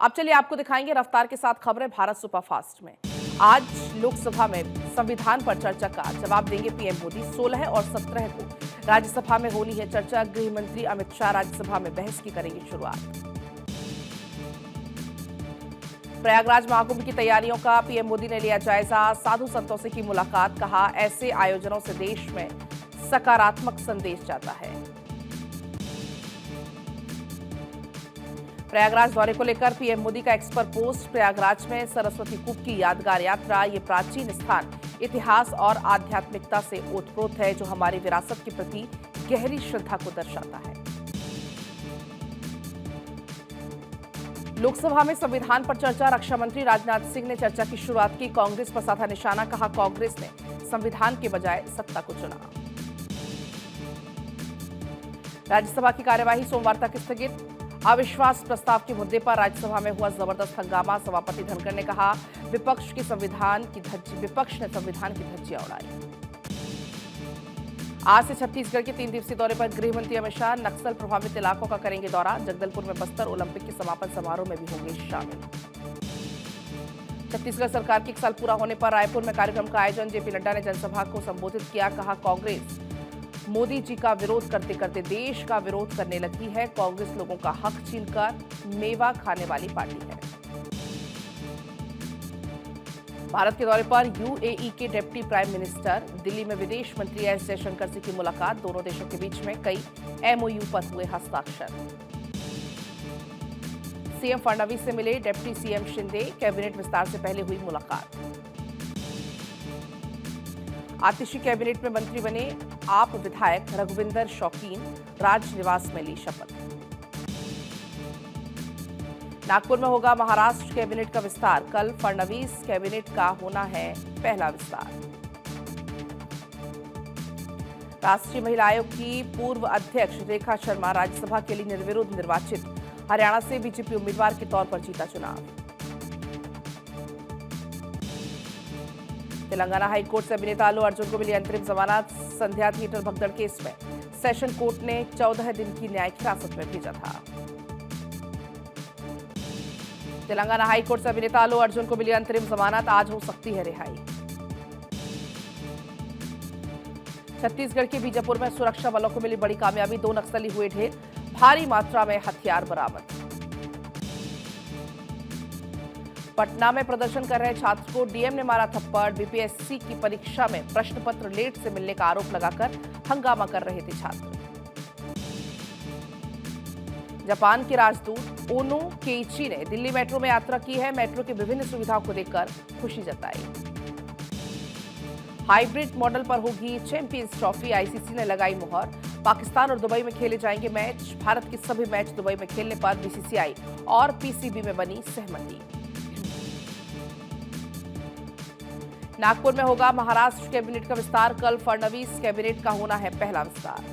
अब चलिए आपको दिखाएंगे रफ्तार के साथ खबरें भारत सुपरफास्ट में। आज लोकसभा में संविधान पर चर्चा का जवाब देंगे पीएम मोदी। 16 और 17 को राज्यसभा में होनी है चर्चा। गृह मंत्री अमित शाह राज्यसभा में बहस की करेंगे शुरुआत। प्रयागराज महाकुंभ की तैयारियों का पीएम मोदी ने लिया जायजा। साधु संतों से की मुलाकात, कहा ऐसे आयोजनों से देश में सकारात्मक संदेश जाता है। प्रयागराज दौरे को लेकर पीएम मोदी का एक्सपर्ट पोस्ट। प्रयागराज में सरस्वती कूप की यादगार यात्रा। ये प्राचीन स्थान इतिहास और आध्यात्मिकता से ओतप्रोत है, जो हमारी विरासत के प्रति गहरी श्रद्धा को दर्शाता है। लोकसभा में संविधान पर चर्चा। रक्षा मंत्री राजनाथ सिंह ने चर्चा की शुरुआत की। कांग्रेस पर साधा निशाना, कहा कांग्रेस ने संविधान के बजाय सत्ता को चुना। राज्यसभा की कार्यवाही सोमवार तक स्थगित। अविश्वास प्रस्ताव के मुद्दे पर राज्यसभा में हुआ जबरदस्त हंगामा। सभापति धनखड़ ने कहा विपक्ष ने संविधान की धज्जियां उड़ाई। आज से छत्तीसगढ़ के 3 दिवसीय दौरे पर गृह मंत्री अमित शाह नक्सल प्रभावित इलाकों का करेंगे दौरा। जगदलपुर में बस्तर ओलंपिक के समापन समारोह में भी होंगे शामिल। छत्तीसगढ़ सरकार के 1 साल पूरा होने पर रायपुर में कार्यक्रम का आयोजन। जेपी नड्डा ने जनसभा को संबोधित किया, कहा कांग्रेस मोदी जी का विरोध करते करते देश का विरोध करने लगी है। कांग्रेस लोगों का हक छीनकर मेवा खाने वाली पार्टी है। भारत के दौरे पर यूएई के डिप्टी प्राइम मिनिस्टर। दिल्ली में विदेश मंत्री एस जयशंकर से की मुलाकात। दोनों देशों के बीच में कई एमओयू पर हुए हस्ताक्षर। सीएम फडणवीस से मिले डिप्टी सीएम शिंदे। कैबिनेट विस्तार से पहले हुई मुलाकात। आतिशी कैबिनेट में मंत्री बने आप विधायक रघुविंदर शौकीन। राजनिवास में ली शपथ। नागपुर में होगा महाराष्ट्र कैबिनेट का विस्तार। कल फडणवीस कैबिनेट का होना है पहला विस्तार। राष्ट्रीय महिला आयोग की पूर्व अध्यक्ष रेखा शर्मा राज्यसभा के लिए निर्विरोध निर्वाचित। हरियाणा से बीजेपी उम्मीदवार के तौर पर जीता चुनाव। तेलंगाना हाईकोर्ट से अभिनेता अल्लू अर्जुन को मिली अंतरिम जमानत। संध्या थिएटर भगदड़ केस में सेशन कोर्ट ने 14 दिन की न्यायिक हिरासत में भेजा था। तेलंगाना हाईकोर्ट से अभिनेता अल्लू अर्जुन को मिली अंतरिम जमानत। आज हो सकती है रिहाई। छत्तीसगढ़ के बीजापुर में सुरक्षा बलों को मिली बड़ी कामयाबी। 2 नक्सली हुए ढेर। भारी मात्रा में हथियार बरामद। पटना में प्रदर्शन कर रहे छात्र को डीएम ने मारा थप्पड़। बीपीएससी की परीक्षा में प्रश्न पत्र लेट से मिलने का आरोप लगाकर हंगामा कर रहे थे छात्र। जापान के राजदूत ओनो केइची ने दिल्ली मेट्रो में यात्रा की है। मेट्रो की विभिन्न सुविधाओं को देखकर खुशी जताई। हाइब्रिड मॉडल पर होगी चैंपियंस ट्रॉफी। आईसीसी ने लगाई मुहर। पाकिस्तान और दुबई में खेले जाएंगे मैच। भारत के सभी मैच दुबई में खेलने पर बीसीसीआई और पीसीबी में बनी सहमति। नागपुर में होगा महाराष्ट्र कैबिनेट का विस्तार। कल फडणवीस कैबिनेट का होना है पहला विस्तार।